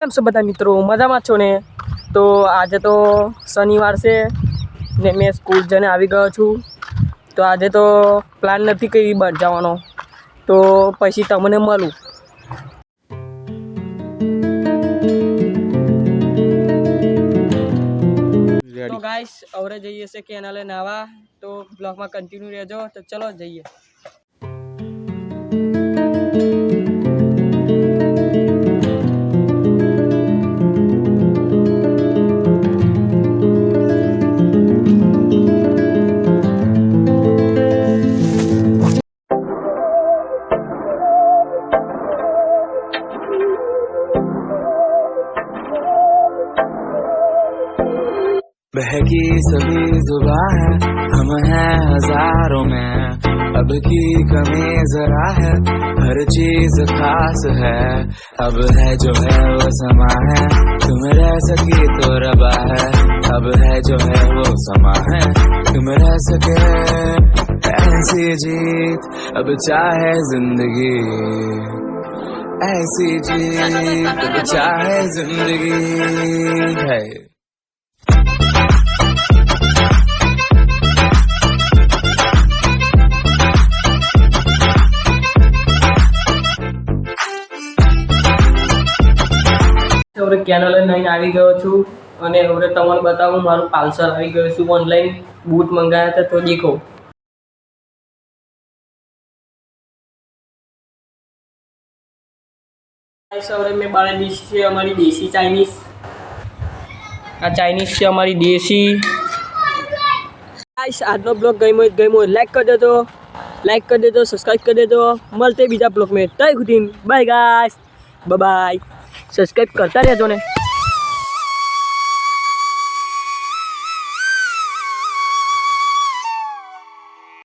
કેમ છો બધા મિત્રો? મજામાં છો ને? તો આજે તો શનિવાર છે ને મેં સ્કૂલ જઈને આવી ગયો છું. તો આજે તો પ્લાન નથી કઈ બહાર જવાનો, તો પછી તમને મળું. તો ગાઈસ હવે જઈએ છે કેનાલે નાવા, તો બ્લોગમાં કન્ટિન્યુ રહેજો. તો ચલો જઈએ. बहकी सभी जुबां है, हम हैं हजारों में, अब की कमी जरा है, हर चीज खास है, अब है जो है वो समा है, तुम रह सकी तो रबा है, अब है जो है वो समा है, तुम रह सके ऐसी जीत, अब चाहे जिंदगी ऐसी जीत, अब चाहे जिंदगी है. હવે કેનાલે લઈને આવી ગયો છું અને હવે તમને બતાવું મારું પાર્સલ આવી ગયું છું. ઓનલાઈન બૂટ મંગાવ્યા હતા, તો દેખો. હવે મેં બારે ડીશ છે અમારી દેશી ચાઇનીઝ. આ ચાઇનીઝ છે અમારી દેશી. આજનો બ્લોગ ગમ્યો લાઈક કરી દેજો, સબસ્ક્રાઈબ કરી દેજો. મળતે બીજા બ્લોગ મેં. તય ખુદીન બાય ગાઈસ, બાય. સબસ્ક્રાઈબ કરતા રહેજો ને.